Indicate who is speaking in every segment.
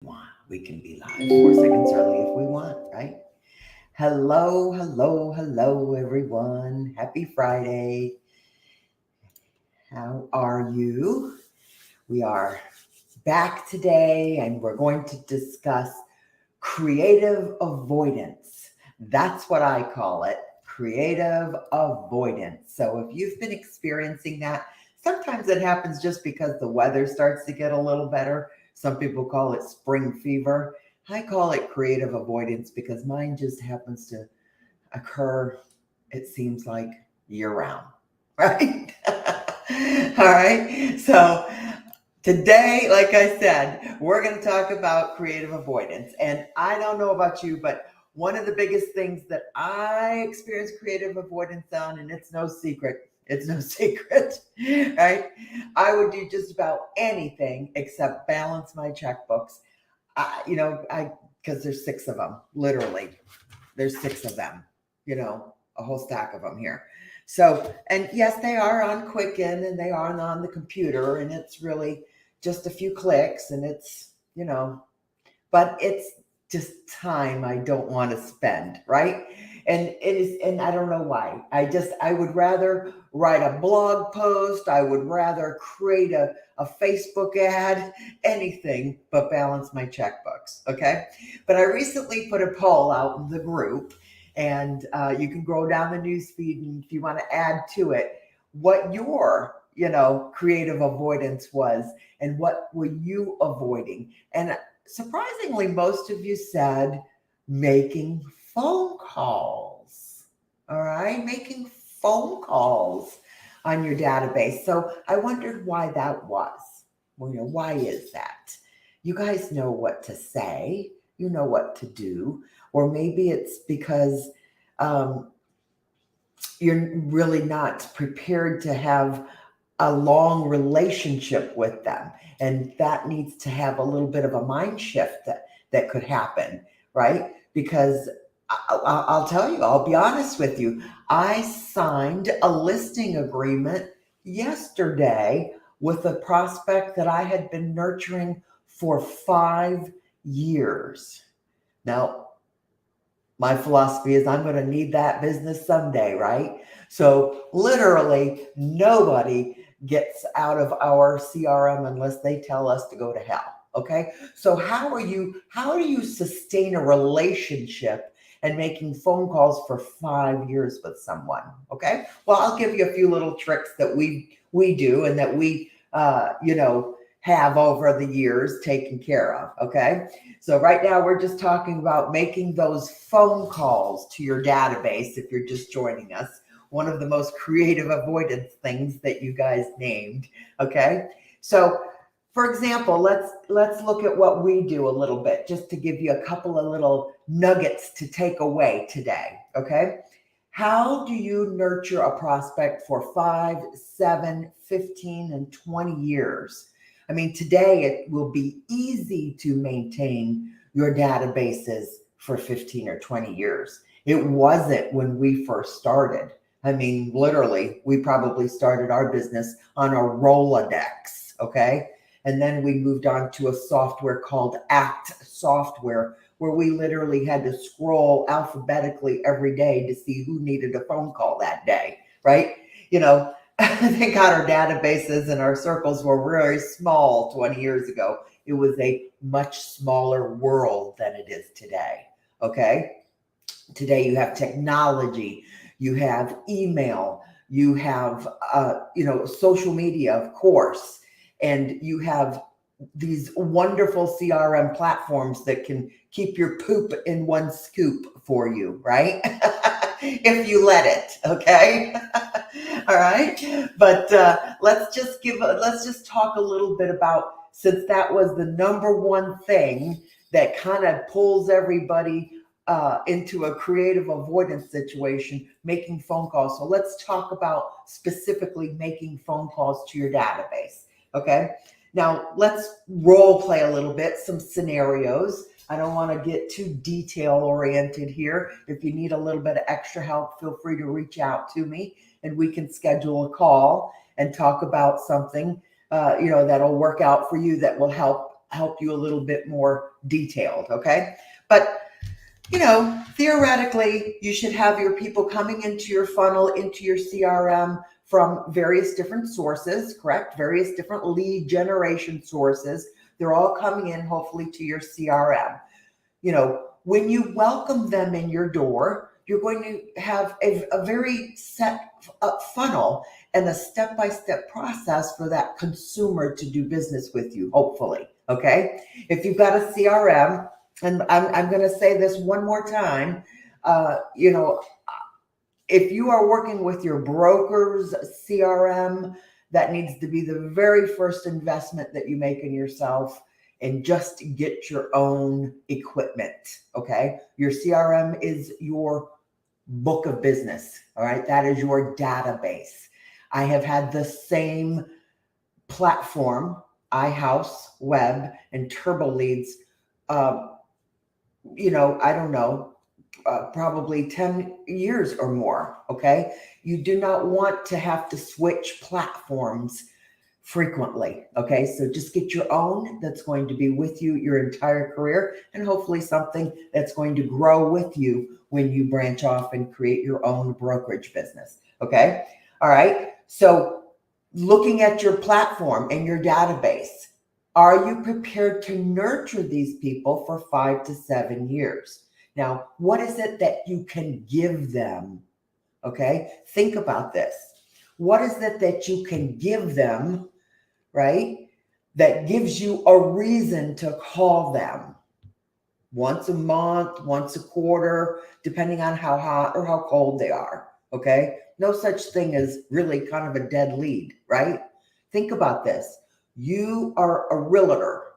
Speaker 1: We can be live 4 seconds early if we want, right? Hello, hello, hello, everyone. Happy Friday. How are you? We are back today and we're going to discuss creative avoidance. That's what I call it, creative avoidance. So if you've been experiencing that, sometimes it happens just because the weather starts to get a little better. Some people call it spring fever. I call it creative avoidance because mine just happens to occur, it seems like, year round, right? All right. So today, like I said, we're going to talk about creative avoidance. And I don't know about you, but one of the biggest things that I experience creative avoidance on, and it's no secret, right? I would do just about anything except balance my checkbooks. Because there's six of them, literally. There's six of them, a whole stack of them here. So, and yes, they are on Quicken and they are on the computer, and it's really just a few clicks, and but it's just time I don't want to spend, right? And it is, and I don't know why. I would rather write a blog post, I would rather create a Facebook ad, anything but balance my checkbooks, okay? But I recently put a poll out in the group, and you can go down the news feed, and if you want to add to it what your creative avoidance was and what were you avoiding. And surprisingly, most of you said making phone calls. All right, making phone calls on your database. So I wondered why that was. Well, why is that? You guys know what to say, you know what to do, or maybe it's because um, you're really not prepared to have a long relationship with them, and that needs to have a little bit of a mind shift that could happen, right? Because I'll tell you, I'll be honest with you, I signed a listing agreement yesterday with a prospect that I had been nurturing for 5 years. Now, my philosophy is I'm going to need that business someday, right? So literally nobody gets out of our CRM unless they tell us to go to hell. Okay. So how do you sustain a relationship and making phone calls for 5 years with someone? Okay. Well, I'll give you a few little tricks that we do and that we, have over the years taken care of. Okay. So right now we're just talking about making those phone calls to your database if you're just joining us. One of the most creative avoidance things that you guys named, okay? So for example, let's look at what we do a little bit just to give you a couple of little nuggets to take away today, okay? How do you nurture a prospect for 5, 7, 15, and 20 years? I mean, today it will be easy to maintain your databases for 15 or 20 years. It wasn't when we first started. I mean, literally, we probably started our business on a Rolodex, okay? And then we moved on to a software called Act Software, where we literally had to scroll alphabetically every day to see who needed a phone call that day, right? Thank God our databases and our circles were very small 20 years ago. It was a much smaller world than it is today, okay? Today you have technology, you have email, you have, social media, of course, and you have these wonderful CRM platforms that can keep your poop in one scoop for you, right? If you let it, okay? All right. But let's just talk a little bit about, since that was the number one thing that kind of pulls everybody into a creative avoidance situation, making phone calls. So let's talk about specifically making phone calls to your database. Okay. Now let's role play a little bit, some scenarios. I don't want to get too detail oriented here. If you need a little bit of extra help, feel free to reach out to me and we can schedule a call and talk about something, that'll work out for you that will help help you a little bit more detailed. Okay. But theoretically, you should have your people coming into your funnel, into your CRM from various different sources, correct? Various different lead generation sources. They're all coming in, hopefully, to your CRM. When you welcome them in your door, you're going to have a very set up funnel and a step-by-step process for that consumer to do business with you, hopefully. Okay. If you've got a CRM, and I'm going to say this one more time, if you are working with your broker's CRM, that needs to be the very first investment that you make in yourself, and just get your own equipment. Okay. Your CRM is your book of business. All right. That is your database. I have had the same platform, iHouse, Web, and Turbo Leads, I don't know, probably 10 years or more. Okay. You do not want to have to switch platforms frequently. Okay. So just get your own that's going to be with you your entire career, and hopefully something that's going to grow with you when you branch off and create your own brokerage business. Okay. All right. So looking at your platform and your database, are you prepared to nurture these people for 5 to 7 years? Now, what is it that you can give them? Okay. Think about this. What is it that you can give them, right? That gives you a reason to call them once a month, once a quarter, depending on how hot or how cold they are. Okay. No such thing as really kind of a dead lead, right? Think about this. You are a realtor.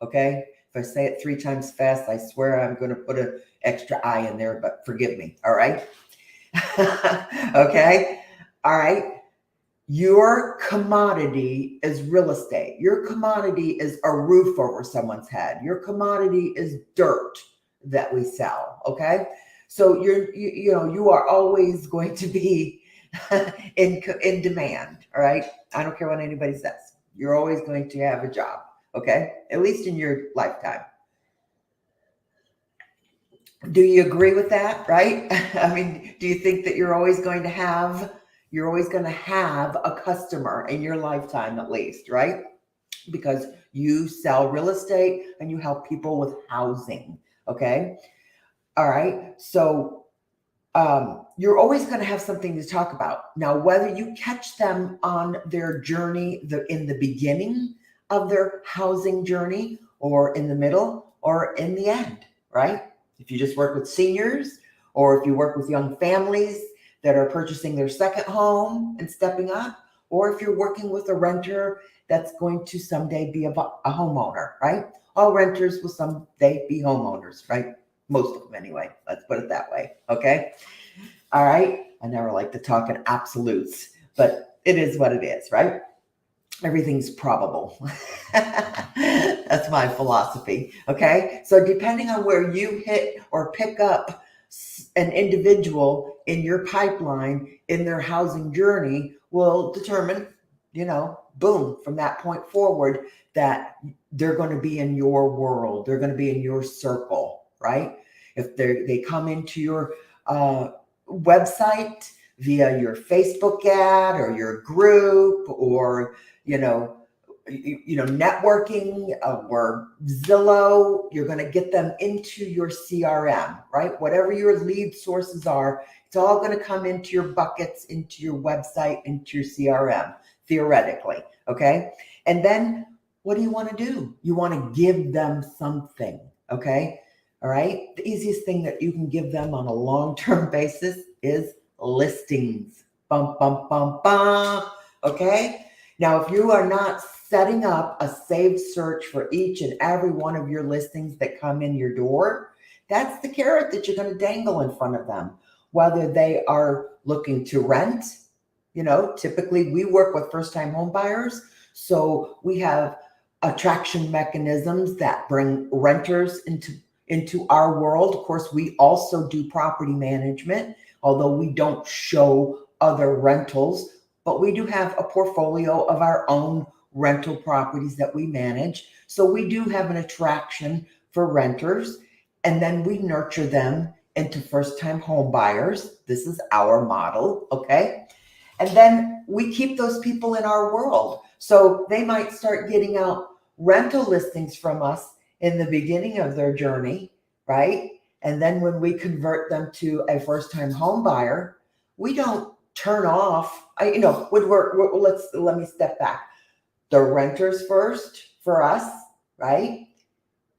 Speaker 1: Okay. If I say it 3 times fast, I swear I'm going to put an extra I in there, but forgive me. All right. Okay. All right. Your commodity is real estate. Your commodity is a roof over someone's head. Your commodity is dirt that we sell. Okay. So you are always going to be in demand. All right. I don't care what anybody says. You're always going to have a job. Okay. At least in your lifetime. Do you agree with that? Right. I mean, do you think that you're always going to have a customer in your lifetime, at least, right? Because you sell real estate and you help people with housing. Okay. All right. So you're always going to have something to talk about. Now, whether you catch them on their journey in the beginning of their housing journey, or in the middle, or in the end, right? If you just work with seniors, or if you work with young families that are purchasing their second home and stepping up, or if you're working with a renter that's going to someday be a homeowner, right? All renters will someday be homeowners, right? Most of them anyway. Let's put it that way. Okay. All right. I never like to talk in absolutes, but it is what it is, right? Everything's probable. That's my philosophy. Okay. So depending on where you hit or pick up an individual in your pipeline in their housing journey will determine, boom, from that point forward, that they're going to be in your world. They're going to be in your circle, right? If they come into your website via your Facebook ad or your group, or networking, or Zillow, you're going to get them into your CRM, right? Whatever your lead sources are, it's all going to come into your buckets, into your website, into your CRM, theoretically. Okay. And then what do you want to do? You want to give them something. Okay. All right. The easiest thing that you can give them on a long-term basis is listings. Bum, bum, bum, bum. Okay. Now, if you are not setting up a saved search for each and every one of your listings that come in your door, that's the carrot that you're going to dangle in front of them. Whether they are looking to rent, typically we work with first-time home buyers. So we have attraction mechanisms that bring renters into our world. Of course, we also do property management, although we don't show other rentals, but we do have a portfolio of our own rental properties that we manage. So we do have an attraction for renters, and then we nurture them into first-time home buyers. This is our model, okay? And then we keep those people in our world. So they might start getting out rental listings from us in the beginning of their journey, right? And then when we convert them to a first-time home buyer, we don't turn off. Let me step back. The renters first for us, right?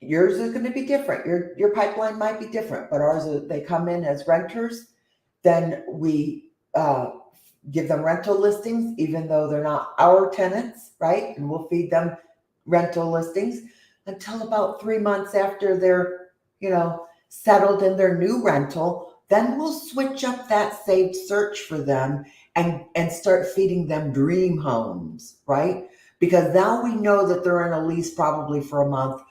Speaker 1: Yours is going to be different. Your pipeline might be different, but ours, they come in as renters. Then we give them rental listings, even though they're not our tenants, right? And we'll feed them rental listings until about 3 months after they're, settled in their new rental. Then we'll switch up that saved search for them and start feeding them dream homes, right? Because now we know that they're in a lease probably for a month.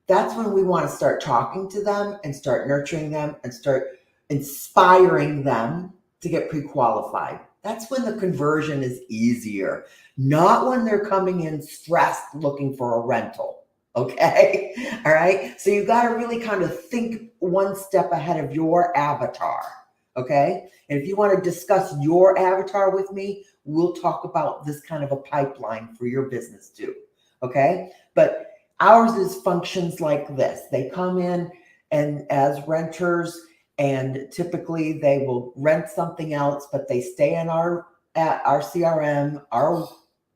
Speaker 1: That's when we want to start talking to them and start nurturing them and start inspiring them to get pre-qualified. That's when the conversion is easier, not when they're coming in stressed looking for a rental. Okay. All right. So you got to really kind of think one step ahead of your avatar. Okay. And if you want to discuss your avatar with me, we'll talk about this kind of a pipeline for your business too. Okay. But ours is functions like this. They come in and as renters, and typically they will rent something else, but they stay in our CRM, our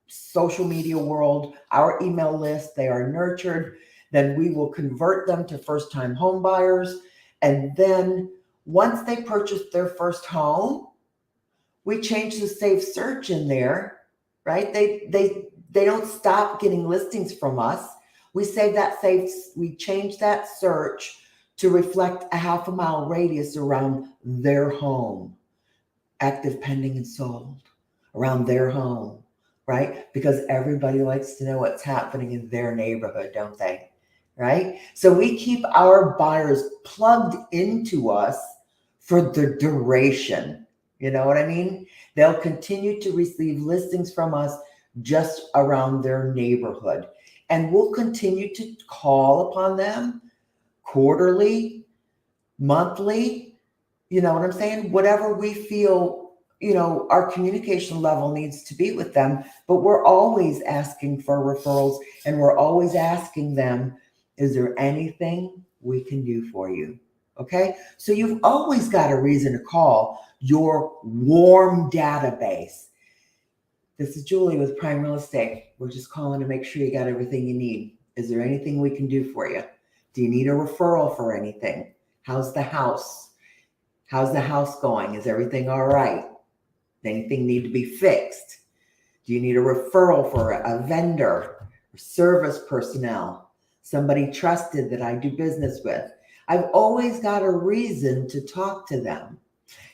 Speaker 1: social media world, our email list. They are nurtured. Then we will convert them to first-time home buyers. And then once they purchase their first home, we change the safe search in there, right? They don't stop getting listings from us. We we change that search to reflect a half a mile radius around their home, active, pending, and sold, around their home, right? Because everybody likes to know what's happening in their neighborhood, don't they? Right? So we keep our buyers plugged into us for the duration. You know what I mean? They'll continue to receive listings from us just around their neighborhood. And we'll continue to call upon them quarterly, monthly, you know what I'm saying? Whatever we feel, our communication level needs to be with them, but we're always asking for referrals and we're always asking them, is there anything we can do for you? Okay. So you've always got a reason to call your warm database. This is Julie with Prime Real Estate. We're just calling to make sure you got everything you need. Is there anything we can do for you? Do you need a referral for anything? How's the house? How's the house going? Is everything all right? Anything need to be fixed? Do you need a referral for a vendor or service personnel? Somebody trusted that I do business with? I've always got a reason to talk to them.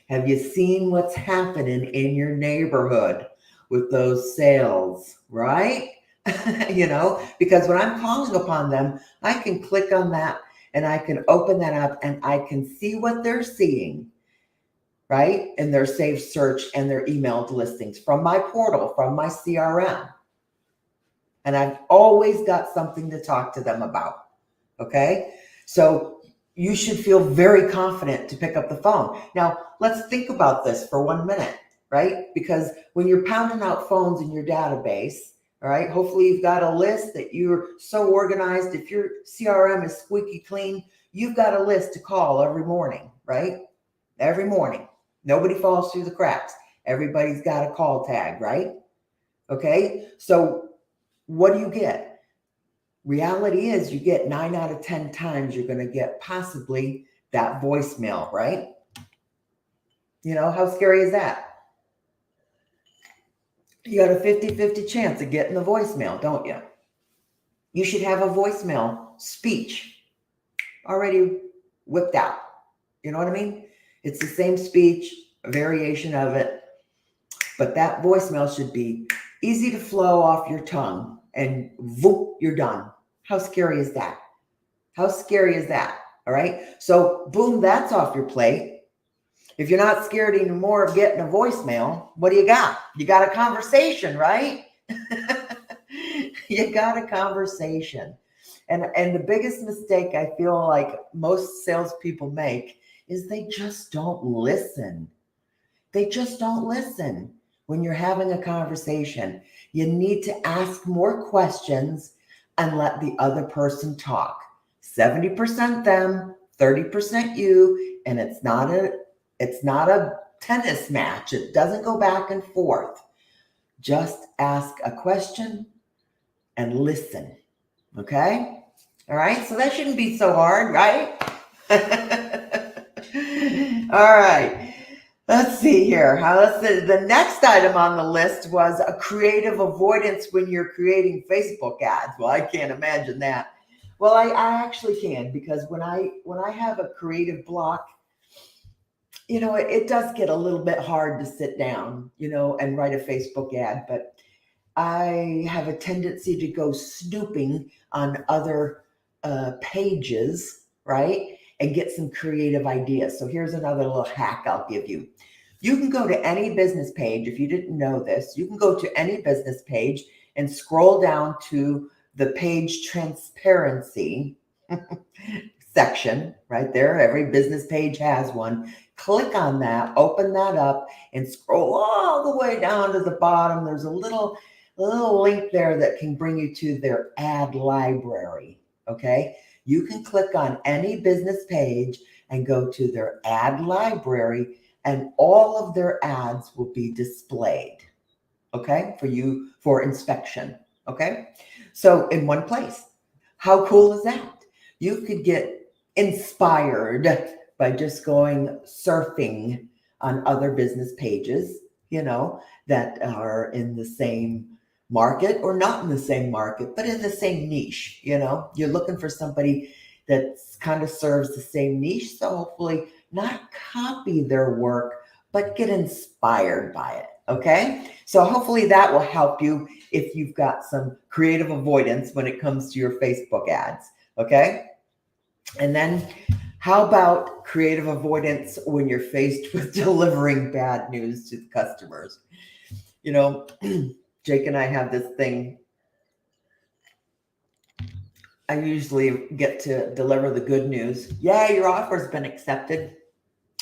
Speaker 1: Have you seen what's happening in your neighborhood with those sales, right? Because when I'm calling upon them, I can click on that and I can open that up and I can see what they're seeing, right? In their saved search and their emailed listings from my portal, from my CRM. And I've always got something to talk to them about. Okay. So you should feel very confident to pick up the phone. Now, let's think about this for 1 minute, right? Because when you're pounding out phones in your database, all right, hopefully you've got a list that you're so organized. If your CRM is squeaky clean, you've got a list to call every morning, right? Every morning. Nobody falls through the cracks. Everybody's got a call tag, right? Okay, so what do you get? Reality is you get 9 out of 10 times you're going to get possibly that voicemail, right? How scary is that? You got a 50-50 chance of getting the voicemail, don't you? You should have a voicemail speech already whipped out. You know what I mean? It's the same speech, a variation of it, but that voicemail should be easy to flow off your tongue and voop, you're done. How scary is that? How scary is that? All right. So boom, that's off your plate. If you're not scared anymore of getting a voicemail, what do you got? You got a conversation, right? You got a conversation. And the biggest mistake I feel like most salespeople make is they just don't listen. They just don't listen when you're having a conversation. You need to ask more questions and let the other person talk. 70% them, 30% you, and it's not a tennis match. It doesn't go back and forth. Just ask a question and listen. Okay? All right? So that shouldn't be so hard, right? All right. Let's see here. The next item on the list was a creative avoidance when you're creating Facebook ads. Well, I can't imagine that. Well, I actually can, because when I have a creative block, it does get a little bit hard to sit down, and write a Facebook ad, but I have a tendency to go snooping on other pages, right? And get some creative ideas. So here's another little hack I'll give you. You can go to any business page. If you didn't know this, you can go to any business page and scroll down to the page transparency section right there. Every business page has one. Click on that, open that up, and scroll all the way down to the bottom. There's a little link there that can bring you to their ad library. Okay. You can click on any business page and go to their ad library, and all of their ads will be displayed. Okay. For you for inspection. Okay. So in one place. How cool is that? You could get inspired by just going surfing on other business pages, that are in the same market, or not in the same market, but in the same niche. You're looking for somebody that kind of serves the same niche. So hopefully not copy their work, but get inspired by it. Okay. So hopefully that will help you if you've got some creative avoidance when it comes to your Facebook ads. Okay. And then how about creative avoidance when you're faced with delivering bad news to the customers? Jake and I have this thing. I usually get to deliver the good news. Yeah, your offer's been accepted.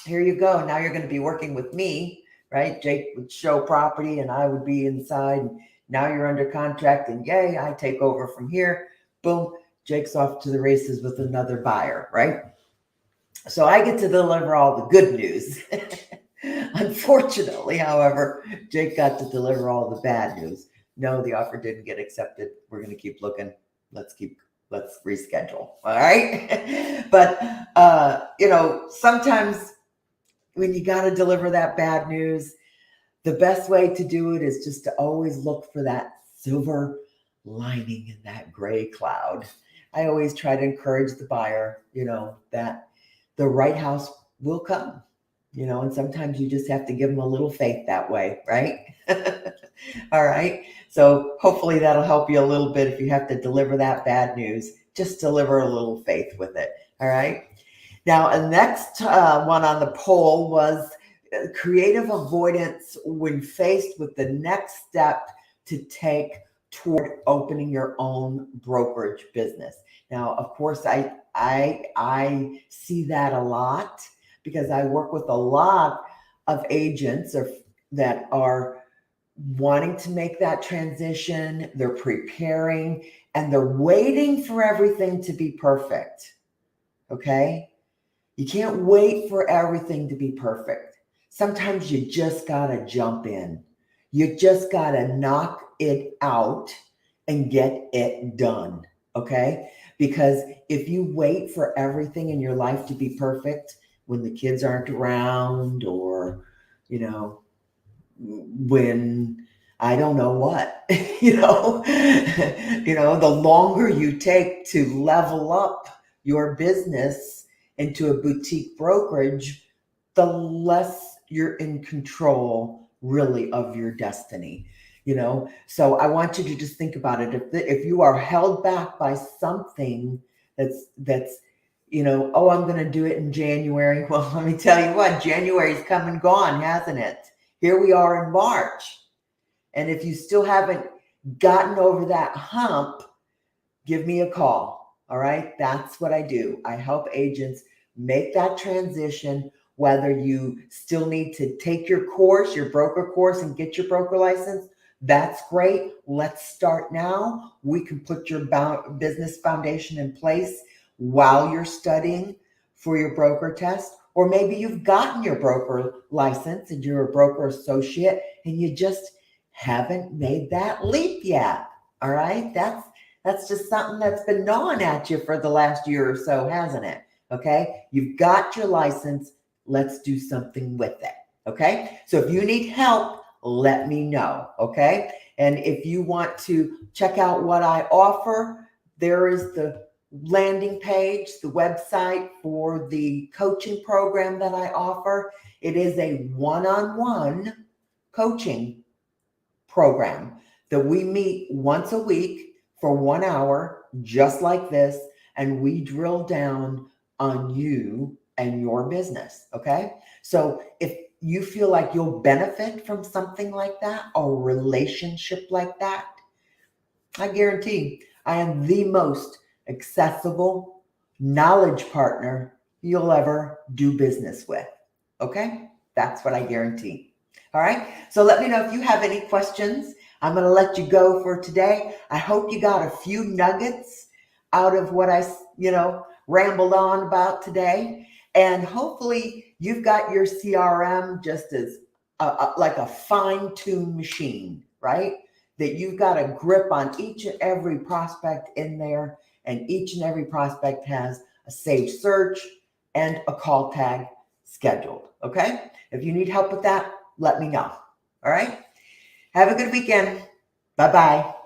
Speaker 1: Here you go. Now you're going to be working with me, right? Jake would show property and I would be inside. Now you're under contract, and yay, I take over from here. Boom, Jake's off to the races with another buyer, right? So I get to deliver all the good news. Unfortunately, however, Jake got to deliver all the bad news. No, the offer didn't get accepted. We're going to keep looking. Let's reschedule. All right. But, sometimes when you got to deliver that bad news, the best way to do it is just to always look for that silver lining in that gray cloud. I always try to encourage the buyer, that the right house will come, and sometimes you just have to give them a little faith that way, right? All right. So hopefully that'll help you a little bit. If you have to deliver that bad news, just deliver a little faith with it. All right. Now, the next one on the poll was creative avoidance when faced with the next step to take toward opening your own brokerage business. Now, of course, I see that a lot, because I work with a lot of agents that are wanting to make that transition. They're preparing and they're waiting for everything to be perfect. Okay? You can't wait for everything to be perfect. Sometimes you just got to jump in. You just got to knock it out and get it done. Okay? Because if you wait for everything in your life to be perfect when the kids aren't around, or, when I don't know what, the longer you take to level up your business into a boutique brokerage, the less you're in control really of your destiny. So I want you to just think about it. If you are held back by something that's I'm going to do it in January. Well, let me tell you what, January's come and gone, hasn't it? Here we are in March. And if you still haven't gotten over that hump, give me a call. All right. That's what I do. I help agents make that transition, whether you still need to take your course, your broker course, and get your broker license. That's great. Let's start now. We can put your business foundation in place while you're studying for your broker test. Or maybe you've gotten your broker license and you're a broker associate and you just haven't made that leap yet. All right. That's just something that's been gnawing at you for the last year or so, hasn't it? Okay. You've got your license. Let's do something with it. Okay. So if you need help, let me know. Okay. And if you want to check out what I offer, there is the landing page, the website for the coaching program that I offer. It is a one-on-one coaching program that we meet once a week for 1 hour, just like this, and we drill down on you and your business. Okay. So if you feel like you'll benefit from something like that, a relationship like that, I guarantee I am the most accessible knowledge partner you'll ever do business with. Okay? That's what I guarantee. All right? So let me know if you have any questions. I'm going to let you go for today. I hope you got a few nuggets out of what I, rambled on about today. And hopefully you've got your CRM just as like a fine-tuned machine, right? That you've got a grip on each and every prospect in there, and each and every prospect has a saved search and a call tag scheduled. Okay. If you need help with that, let me know. All right. Have a good weekend. Bye-bye.